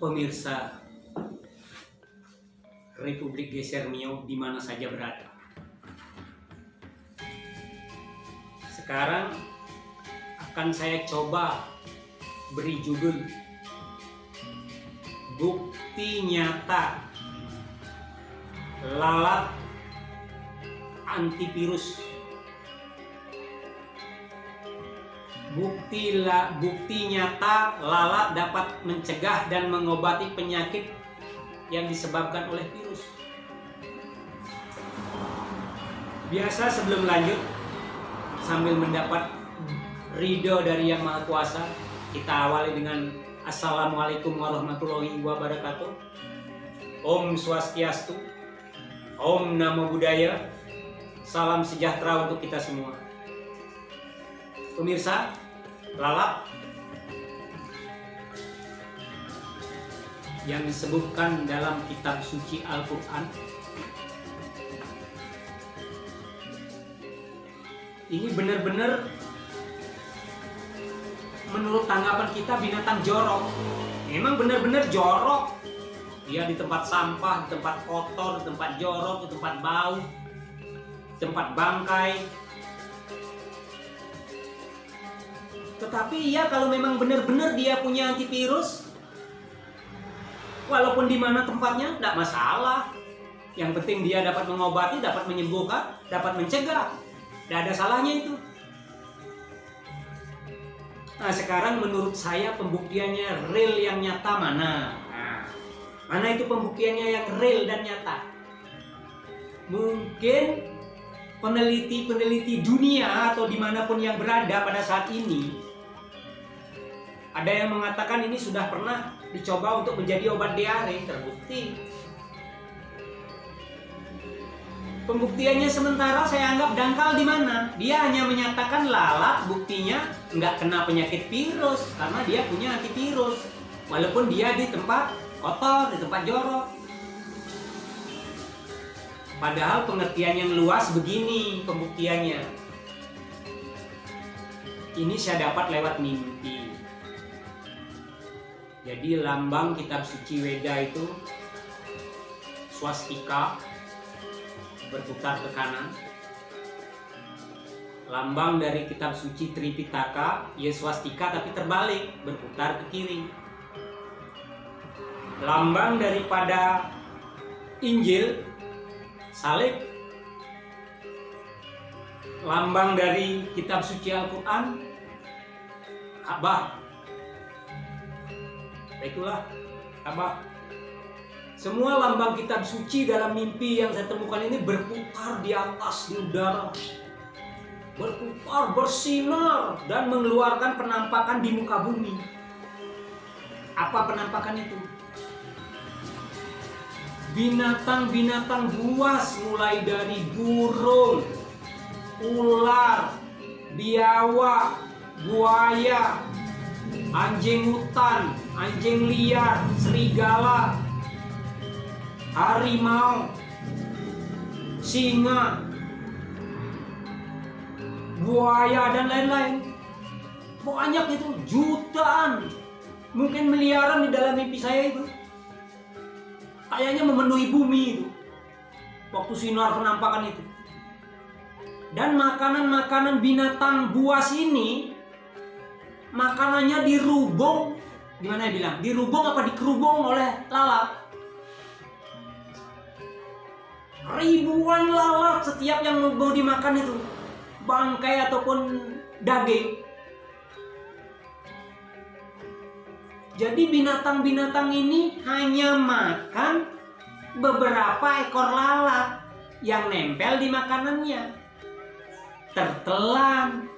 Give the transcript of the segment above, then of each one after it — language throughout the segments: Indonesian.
pemirsa Republik Geser Mio di mana saja berada. Sekarang akan saya coba beri judul Bukti Nyata Lalat Antivirus. Bukti nyata lalat dapat mencegah dan mengobati penyakit yang disebabkan oleh virus. Biasa sebelum lanjut, sambil mendapat ridho dari Yang Maha Kuasa, kita awali dengan Assalamualaikum warahmatullahi wabarakatuh. Om Swastiastu, Om Namo Buddhaya, salam sejahtera untuk kita semua. Pemirsa, lalat yang disebutkan dalam kitab suci Al-Quran ini benar-benar menurut tanggapan kita binatang jorok. Memang benar-benar jorok. Dia di tempat sampah, di tempat kotor, di tempat jorok, di tempat bau, di tempat bangkai. Tetapi ya kalau memang benar-benar dia punya antivirus, walaupun di mana tempatnya tidak masalah. Yang penting dia dapat mengobati, dapat menyembuhkan, dapat mencegah. Tidak ada salahnya itu. Nah sekarang menurut saya pembuktiannya real yang nyata mana? Nah, mana itu pembuktiannya yang real dan nyata? Mungkin peneliti-peneliti dunia atau dimanapun yang berada pada saat ini, ada yang mengatakan ini sudah pernah dicoba untuk menjadi obat diare, terbukti. Pembuktiannya sementara saya anggap dangkal di mana? Dia hanya menyatakan lalat, buktinya nggak kena penyakit virus karena dia punya antivirus, walaupun dia di tempat kotor, di tempat jorok. Padahal pengertian yang luas begini pembuktiannya. Ini saya dapat lewat mimpi. Jadi lambang kitab suci Weda itu swastika berputar ke kanan. Lambang dari kitab suci Tripitaka ya swastika tapi terbalik, berputar ke kiri. Lambang daripada Injil salib. Lambang dari kitab suci Al-Quran Ka'bah. Itulah Ka'bah. Semua lambang kitab suci dalam mimpi yang saya temukan ini berputar di atas di udara, berputar, bersinar dan mengeluarkan penampakan di muka bumi. Apa penampakan itu? Binatang-binatang buas mulai dari burung, ular, biawak, buaya, anjing hutan, anjing liar, serigala, harimau, singa, buaya dan lain-lain. Banyak itu, jutaan, mungkin miliaran di dalam mimpi saya itu. Kayaknya memenuhi bumi itu waktu sinar penampakan itu. Dan makanan-makanan binatang buas ini makanannya dirubung, gimana ya bilang? Dirubung apa dikerubung oleh lalat? Ribuan lalat setiap yang mau dimakan itu, bangkai ataupun daging. Jadi binatang-binatang ini hanya makan beberapa ekor lalat yang nempel di makanannya. Tertelan.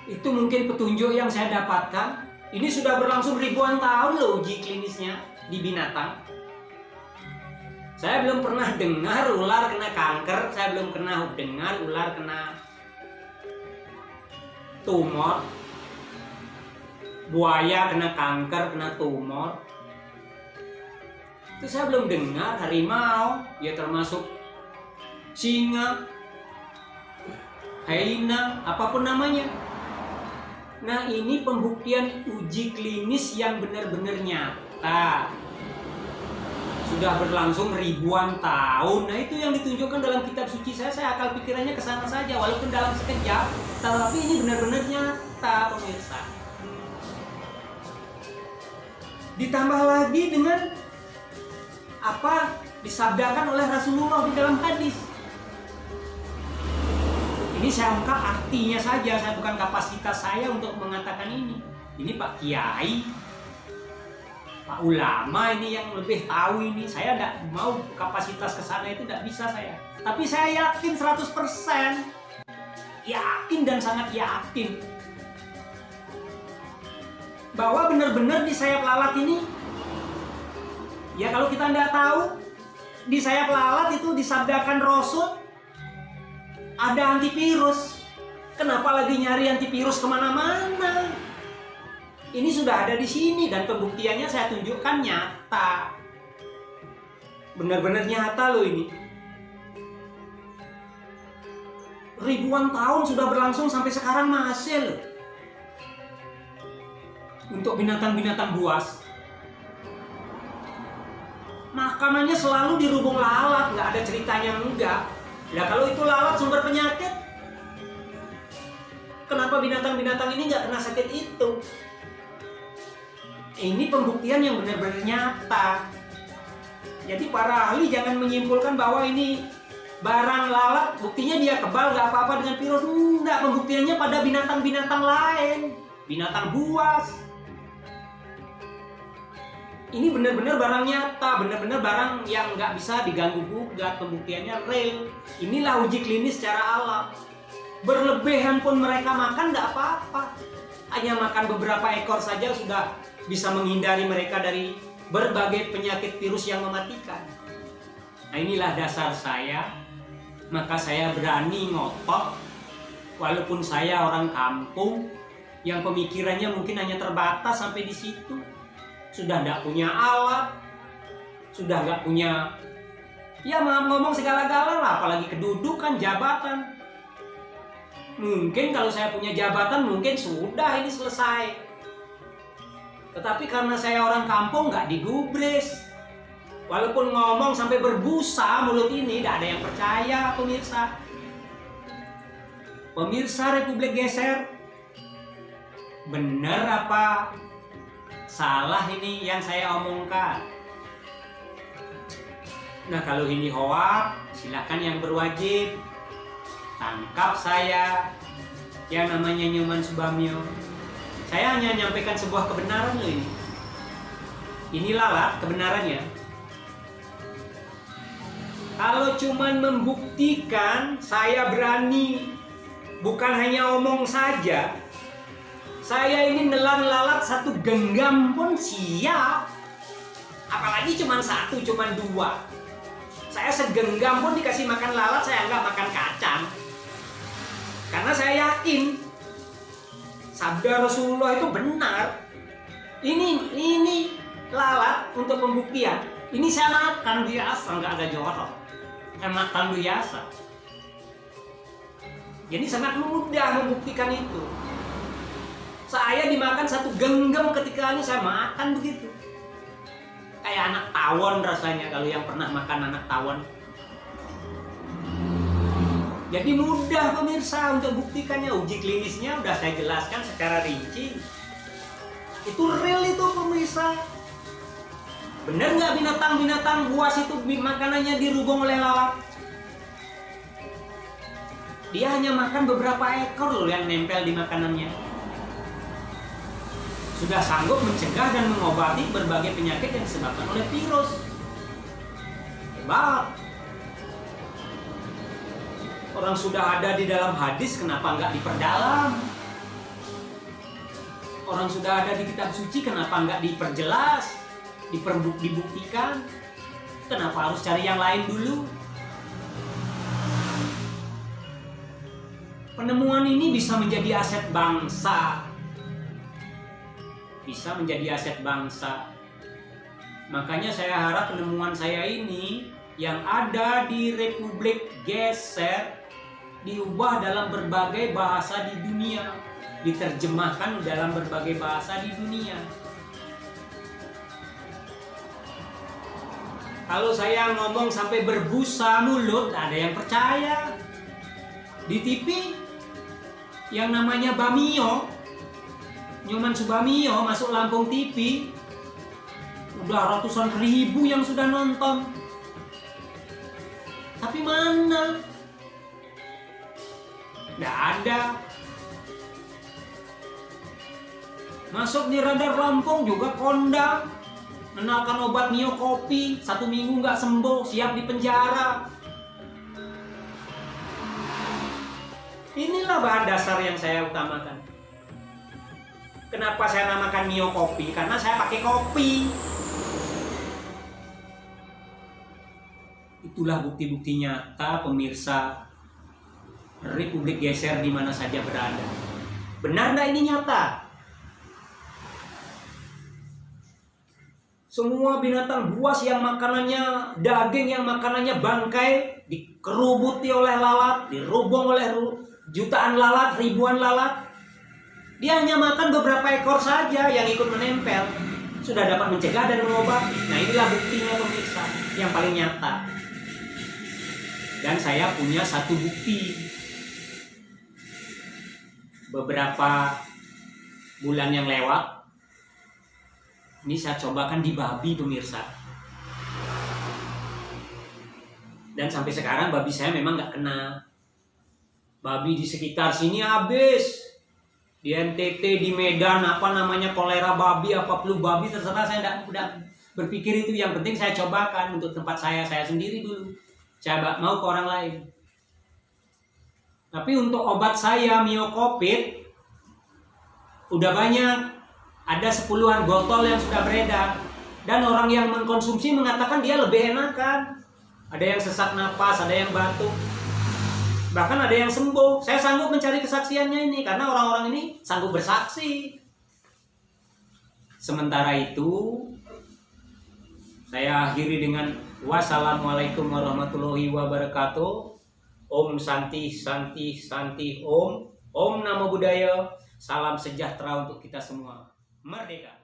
Itu mungkin petunjuk yang saya dapatkan. Ini sudah berlangsung ribuan tahun loh uji klinisnya di binatang. Saya belum pernah dengar ular kena kanker, saya belum pernah dengar ular kena tumor, buaya kena kanker, kena tumor. Itu saya belum dengar. Harimau, ya termasuk singa, hyena, apapun namanya. Nah, ini pembuktian uji klinis yang benar-benar nyata. Sudah berlangsung ribuan tahun. Nah, itu yang ditunjukkan dalam kitab suci saya akal pikirannya ke sana saja, walaupun dalam sekejap, tapi ini benar-benar nyata, pemirsa. Ditambah lagi dengan apa disabdakan oleh Rasulullah di dalam hadis. Ini saya ungkap artinya saja, saya bukan kapasitas saya untuk mengatakan ini. Ini Pak Kiai, Pak Ulama ini yang lebih tahu ini. Saya tidak mau kapasitas ke sana, itu tidak bisa saya. Tapi saya yakin 100%. Yakin dan sangat yakin. Bahwa benar-benar di sayap lalat ini, ya kalau kita tidak tahu, di sayap lalat itu disabdakan Rasul, ada antivirus. Kenapa lagi nyari antivirus kemana-mana? Ini sudah ada di sini dan pembuktiannya saya tunjukkan nyata. Benar-benar nyata loh ini. Ribuan tahun sudah berlangsung sampai sekarang masih loh. Untuk binatang-binatang buas, makanannya selalu di rubung lalat, nggak ada ceritanya enggak. Ya kalau itu lalat sumber penyakit, kenapa binatang-binatang ini nggak kena sakit itu? Ini pembuktian yang benar-benar nyata. Jadi para ahli jangan menyimpulkan bahwa ini barang lalat, buktinya dia kebal nggak apa-apa dengan virus. Enggak, pembuktiannya pada binatang-binatang lain, binatang buas. Ini benar-benar barang nyata, benar-benar barang yang nggak bisa diganggu gugat, pembuktiannya real. Inilah uji klinis secara alam. Berlebihan pun mereka makan nggak apa-apa. Hanya makan beberapa ekor saja sudah bisa menghindari mereka dari berbagai penyakit virus yang mematikan. Nah, inilah dasar saya. Maka saya berani ngotot, walaupun saya orang kampung yang pemikirannya mungkin hanya terbatas sampai di situ. Sudah tidak punya alat, sudah nggak punya, ya maaf ngomong segala-gala lah, apalagi kedudukan, jabatan. Mungkin kalau saya punya jabatan mungkin sudah ini selesai. Tetapi karena saya orang kampung nggak digubris. Walaupun ngomong sampai berbusa mulut ini, tidak ada yang percaya, pemirsa. Pemirsa Republik Geser, benar apa salah ini yang saya omongkan? Nah, kalau ini hoax, silakan yang berwajib tangkap saya, yang namanya Nyoman Subamyo. Saya hanya menyampaikan sebuah kebenaran loh ini. Inilah lah kebenarannya. Kalau cuman membuktikan, saya berani. Bukan hanya omong saja. Saya ini nelan lalat satu genggam pun siap. Apalagi cuma satu, cuma dua. Saya segenggam pun dikasih makan lalat, saya nggak makan kacang. Karena saya yakin sabda Rasulullah itu benar. Ini lalat untuk pembuktian. Ini saya makan biasa, nggak ada jorok. Saya makan biasa. Jadi sangat mudah membuktikan itu. Saya dimakan satu genggam ketika ini saya makan begitu. Kayak anak tawon rasanya kalau yang pernah makan anak tawon. Jadi mudah pemirsa untuk buktikannya. Uji klinisnya udah saya jelaskan secara rinci. Itu real itu pemirsa. Benar nggak binatang-binatang buas itu makanannya dirubung oleh lalat? Dia hanya makan beberapa ekor loh yang nempel di makanannya. Sudah sanggup mencegah dan mengobati berbagai penyakit yang disebabkan oleh virus. Hebat. Orang sudah ada di dalam hadis, kenapa nggak diperdalam? Orang sudah ada di kitab suci, kenapa nggak diperjelas, dibuktikan? Kenapa harus cari yang lain dulu? Penemuan ini bisa menjadi aset bangsa. Bisa menjadi aset bangsa. Makanya saya harap penemuan saya ini yang ada di Republik Geser diubah dalam berbagai bahasa di dunia. diterjemahkan dalam berbagai bahasa di dunia. Kalau saya ngomong sampai berbusa mulut, ada yang percaya. Di TV, yang namanya Bamio, Nyoman Subamio masuk Lampung TV, udah ratusan ribu yang sudah nonton. Tapi mana? Nggak ada. Masuk di Radar Lampung juga kondang. Mengenalkan obat Mio Kopi, 1 minggu nggak sembuh, siap di penjara. Inilah bahan dasar yang saya utamakan. Kenapa saya namakan Mio Kopi? Karena saya pakai kopi. Itulah bukti-bukti nyata, pemirsa. Republik Geser di mana saja berada. Benar nggak ini nyata? Semua binatang buas yang makanannya daging, yang makanannya bangkai, dikerubuti oleh lalat, dirubung oleh jutaan lalat, ribuan lalat. Dia hanya makan beberapa ekor saja yang ikut menempel. Sudah dapat mencegah dan mengobati. Nah, inilah buktinya pemirsa yang paling nyata. Dan saya punya satu bukti. Beberapa bulan yang lewat, ini saya cobakan di babi pemirsa. Dan sampai sekarang babi saya memang nggak kena. Babi di sekitar sini habis. Di NTT, di Medan, apa namanya, kolera babi, apa flu babi, terserah, saya tidak berpikir itu. Yang penting saya cobakan untuk tempat saya sendiri dulu. Saya mau ke orang lain. Tapi untuk obat saya, Mio Covid, udah banyak. Ada 10-an botol yang sudah beredar. Dan orang yang mengkonsumsi mengatakan dia lebih enakan. Ada yang sesak napas, ada yang batuk. Bahkan ada yang sembuh. Saya sanggup mencari kesaksiannya ini karena orang-orang ini sanggup bersaksi. Sementara itu, saya akhiri dengan wassalamualaikum warahmatullahi wabarakatuh. Om Santi Santi Santi Om. Om Namo Buddhaya. Salam sejahtera untuk kita semua. Merdeka.